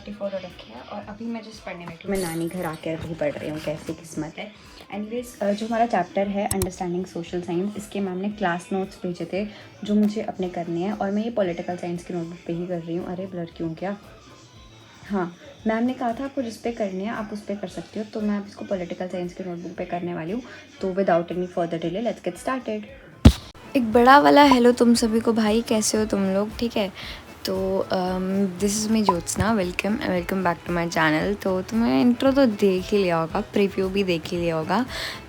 6:44 हो रखे हैं और अभी मैं जिस पढ़ने बैठी हूँ, मैं नानी घर आकर अभी पढ़ रही हूँ। कैसी किस्मत है। एनीवेज, जो हमारा चैप्टर है अंडरस्टैंडिंग सोशल साइंस, इसके मैम ने क्लास नोट्स भेजे थे जो मुझे अपने करने हैं और मैं ये पॉलिटिकल साइंस की नोटबुक पे ही कर रही हूँ। अरे ब्लर क्यों क्या? हाँ, मैम ने कहा था आपको जिस पे करनी है आप उस पे कर सकते हो, तो मैं अब इसको पॉलिटिकल साइंस की नोटबुक पे करने वाली हूँ। तो without any further delay let's get started. एक बड़ा वाला हेलो तुम सभी को भाई, कैसे हो तुम लोग? ठीक है, तो this is me Jyotsna, welcome back to my channel. तो तुम्हें इंट्रो तो देख ही लिया होगा, प्रीव्यू भी देख ही लिया होगा।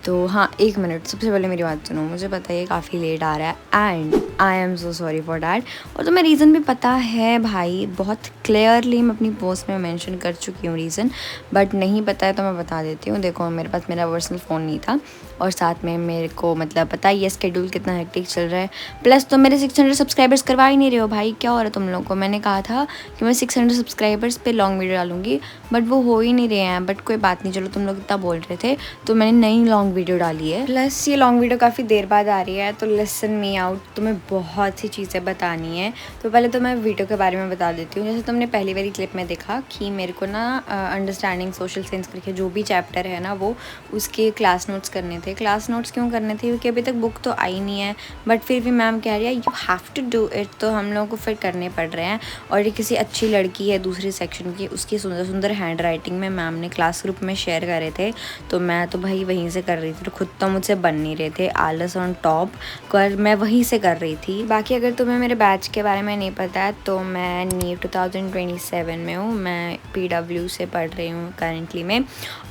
तो हाँ, एक मिनट, सबसे पहले मेरी बात सुनो। मुझे पता है ये काफ़ी लेट आ रहा है and I am so sorry for that. और तुम्हें रीज़न भी पता है भाई, बहुत क्लियरली मैं अपनी पोस्ट में मेंशन कर चुकी हूँ रीज़न, बट नहीं पता है तो मैं बता देती हूँ। देखो, मेरे पास मेरा पर्सनल फ़ोन नहीं था और साथ में मेरे को मतलब पता ही है स्केड्यूल कितना हेक्टिक चल रहा है। प्लस तो मेरे 600 सब्सक्राइबर्स करवा ही नहीं रहे हो भाई, क्या हो रहा है तुम लोगों को? मैंने कहा था कि मैं 600 सब्सक्राइबर्स पे लॉन्ग वीडियो डालूंगी, बट वो हो ही नहीं रहे हैं। बट कोई बात नहीं, चलो तुम लोग इतना बोल रहे थे तो मैंने नई लॉन्ग वीडियो डाली है। प्लस ये लॉन्ग वीडियो काफ़ी देर बाद आ रही है, तो लिसन मी आउट, तुम्हें बहुत सी चीज़ें बतानी है। तो पहले तो मैं वीडियो के बारे में बता देती हूँ। जैसे तुमने पहली वाली क्लिप में देखा कि मेरे को ना अंडरस्टैंडिंग सोशल साइंस करके जो भी चैप्टर है ना, वो उसके क्लास नोट्स करने थे। क्लास नोट्स क्यों करने थे? क्योंकि अभी तक बुक तो आई नहीं है, बट फिर भी मैम कह रही है you have to do it, तो हम लोगों को फिर करने पड़ रहे हैं। और ये किसी अच्छी लड़की है दूसरी सेक्शन की, उसकी सुंदर सुंदर हैंड राइटिंग में मैम ने क्लास ग्रुप में शेयर करे थे, तो मैं तो भाई वहीं से कर रही थी। तो खुद तो मुझसे बन नहीं रहे थे, आलस ऑन टॉप, पर मैं वहीं से कर रही थी। बाकी अगर तुम्हें मेरे बैच के बारे में नहीं पता है तो मैं नीट 2027 में हूँ, मैं PW से पढ़ रही हूँ करेंटली में।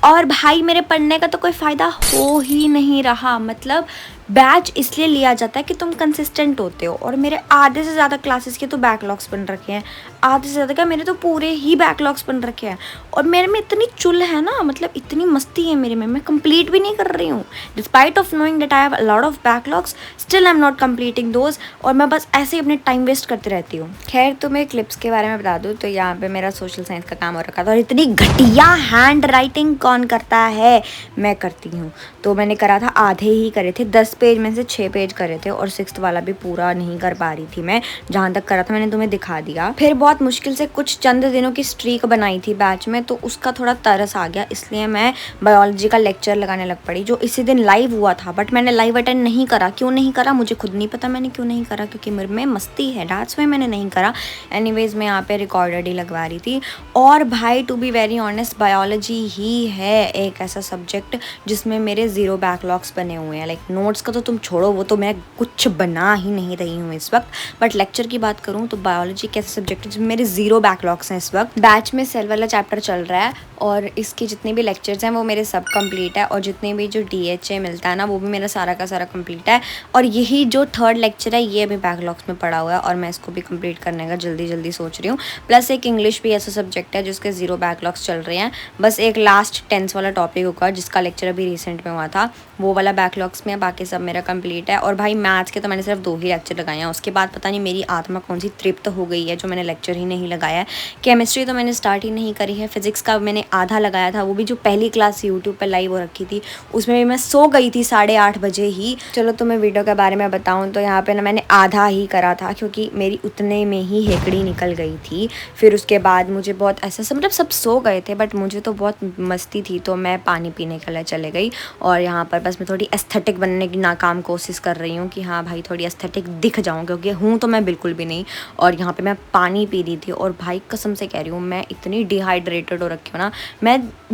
और भाई मेरे पढ़ने का तो कोई फ़ायदा हो ही नहीं रहा। मतलब बैच इसलिए लिया जाता है कि तुम कंसिस्टेंट होते हो, और मेरे आधे से ज़्यादा क्लासेस के तो बैकलॉग्स बन रखे हैं। आधे से ज़्यादा क्या, मेरे तो पूरे ही बैकलॉग्स बन रखे हैं। और मेरे में इतनी चुल है ना, मतलब इतनी मस्ती है मेरे में, मैं कंप्लीट भी नहीं कर रही हूँ। Despite of knowing that I have a lot of backlogs, still I am not completing those. और मैं बस ऐसे ही अपने टाइम वेस्ट करती रहती हूँ। खैर, तुम्हें क्लिप्स के बारे में बता दूँ तो यहाँ पे मेरा सोशल साइंस का काम हो रखा था, और इतनी घटिया हैंड राइटिंग कौन करता है? मैं करती हूँ। तो मैंने करा था, आधे ही करे थे, 10 पेज में से 6 पेज करे थे, और 6th वाला भी पूरा नहीं कर पा रही थी मैं। जहाँ तक करा था मैंने तुम्हें दिखा दिया। फिर बहुत मुश्किल से कुछ चंद दिनों की स्ट्रीक बनाई थी बैच में, तो उसका थोड़ा तरस आ गया, इसलिए मैं बायोलॉजी का लेक्चर लगाने लग पड़ी, जो इसी दिन लाइव हुआ था। बट मैंने लाइव अटेंड नहीं करा। क्यों नहीं करा मुझे खुद नहीं पता मैंने क्यों नहीं करा, क्योंकि मेरे में मस्ती है, दैट्स व्हाई मैंने नहीं करा। एनीवेज, मैं यहाँ पे रिकॉर्डेड ही लगवा रही थी। और भाई to be very honest, biology ही है एक ऐसा सब्जेक्ट जिसमें मेरे 0 बैकलॉग्स बने हुए हैं। लाइक नोट्स का तो तुम छोड़ो, वो तो मैं कुछ बना ही नहीं रही हूँ इस वक्त। बट लेक्चर की बात करूँ तो बायोलॉजी एक ऐसा सब्जेक्ट है जिसमें मेरे 0 बैकलॉग्स हैं इस वक्त। बैच में सेल वाला चैप्टर चल रहा है, और इसके जितने भी लेक्चर्स हैं वो मेरे सब कंप्लीट है, और जितने भी जो DHA मिलता है ना, वो भी मेरा सारा का सारा कंप्लीट है। और यही जो 3rd लेक्चर है ये अभी बैकलॉग्स में पड़ा हुआ है, और मैं इसको भी कंप्लीट करने का जल्दी सोच रही हूँ। प्लस एक इंग्लिश भी ऐसा सब्जेक्ट है जिसके 0 बैकलॉग्स चल रहे हैं। बस एक लास्ट टेंस वाला टॉपिक होगा जिसका लेक्चर अभी रिसेंट में हुआ था, वो वाला बैकलॉग्स में, बाकी सब मेरा कंप्लीट है। और भाई मैथ्स के तो मैंने सिर्फ 2 ही लेक्चर लगाए हैं, उसके बाद पता नहीं मेरी आत्मा कौन सी तृप्त हो गई है जो मैंने लेक्चर ही नहीं लगाया है। केमिस्ट्री तो मैंने स्टार्ट ही नहीं करी है। फिजिक्स का मैंने आधा लगाया था, वो भी जो पहली क्लास यूट्यूब पर लाइव हो रखी थी, उसमें भी मैं सो गई थी 8:30 बजे ही। चलो तुम्हें वीडियो के बारे में बताऊँ तो यहाँ पे ना मैंने आधा ही करा था, क्योंकि मेरी उतने में ही हेकड़ी निकल गई थी। फिर उसके बाद मुझे बहुत ऐसा मतलब सब सो गए थे, बट मुझे तो बहुत मस्ती थी, तो मैं पानी पीने के लिए चले गई। और यहाँ पर बस मैं थोड़ी एस्थेटिक बनने की नाकाम कोशिश कर रही हूँ कि हाँ भाई थोड़ी एस्थेटिक दिख जाऊँ, क्योंकि हूँ तो मैं बिल्कुल भी नहीं। और यहाँ पे मैं पानी पी रही थी, और भाई कसम से कह रही हूँ मैं इतनी डिहाइड्रेटेड हो रखी हूँ ना।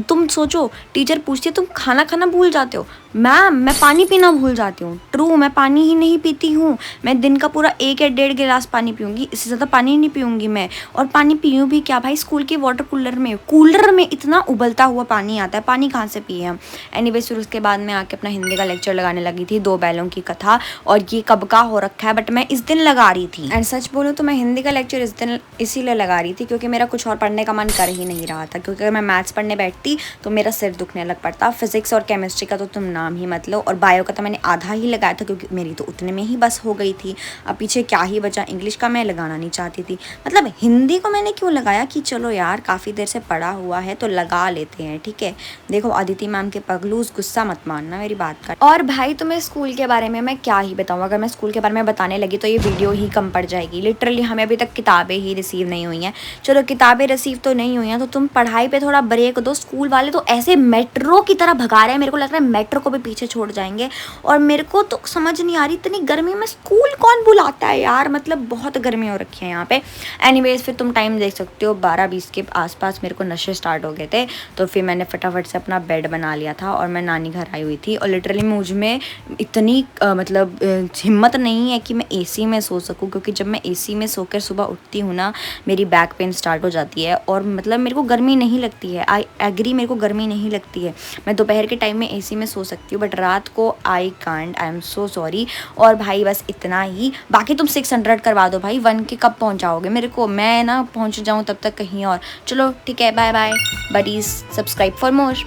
तुम सोचो, टीचर पूछती है तुम खाना खाना भूल जाते हो, मैम मैं पानी पीना भूल जाती हूँ। ट्रू, मैं पानी ही नहीं पीती हूँ। मैं दिन का पूरा 1 या 1.5 गिलास पानी पीऊँगी, इससे ज़्यादा पानी नहीं पीऊँगी मैं। और पानी पीऊँ भी क्या भाई, स्कूल के वाटर कूलर में इतना उबलता हुआ पानी आता है, पानी कहाँ से पिए हम? एनीवेज, फिर उसके बाद मैं आके अपना हिंदी का लेक्चर लगाने लगी थी, 2 बैलों की कथा। और ये कब का हो रखा है, बट मैं इस दिन लगा रही थी। एंड सच बोलूँ तो मैं हिंदी का लेक्चर इस दिन इसीलिए लगा रही थी क्योंकि मेरा कुछ और पढ़ने का मन कर ही नहीं रहा था। क्योंकि अगर मैं मैथ्स पढ़ने बैठती तो मेरा सिर दुखने लग पड़ता। फिजिक्स और केमिस्ट्री का तो तुम नाम ही मत लो, और बायो का तो मैंने आधा ही लगाया था क्योंकि मेरी तो उतने में ही बस हो गई थी। अब पीछे क्या ही बचा, इंग्लिश का मैं लगाना नहीं चाहती थी। मतलब हिंदी को मैंने क्यों लगाया कि चलो यार काफ़ी देर से पढ़ा हुआ है तो लगा लेते हैं, ठीक है। देखो अदिति मैम के पगलूस, गुस्सा मत मानना मेरी बात का। और भाई तुम्हें स्कूल के बारे में मैं क्या ही बताऊँ, अगर मैं स्कूल के बारे में बताने लगी तो ये वीडियो ही कम पड़ जाएगी। लिटरली हमें अभी तक किताबें ही रिसीव नहीं हुई हैं। चलो किताबें रिसीव तो नहीं हुई हैं तो तुम पढ़ाई पे थोड़ा ब्रेक दो। स्कूल वाले तो ऐसे मेट्रो की तरह भगा रहे हैं, मेरे को लग रहा है मेट्रो को भी पीछे छोड़ जाएंगे। और मेरे को तो समझ नहीं आ रही, इतनी गर्मी में स्कूल कौन बुलाता है यार, मतलब बहुत गर्मी हो रखी है यहाँ पे। एनीवेज फिर तुम टाइम देख सकते हो 12-20 के आसपास मेरे को नशे स्टार्ट हो गए थे, तो फिर मैंने फटाफट से अपना बेड बना लिया था और मैं नानी घर आई हुई थी। और लिटरली मुझ में इतनी मतलब हिम्मत नहीं है कि मैं एसी में सो सकूं, क्योंकि जब मैं एसी में सोकर सुबह उठती हूँ ना, मेरी बैक पेन स्टार्ट हो जाती है और मतलब मेरे को गर्मी नहीं लगती है। आई एग्री, मेरे को गर्मी नहीं लगती है। मैं दोपहर के टाइम में एसी में सो सकती हूँ, बट रात को I can't, I am so sorry. और भाई बस इतना ही, बाकी तुम 600 करवा दो भाई, 1 के कब पहुँचाओगे मेरे को, मैं ना पहुँच जाऊँ तब तक कहीं और। चलो ठीक है, bye bye buddies, subscribe for more.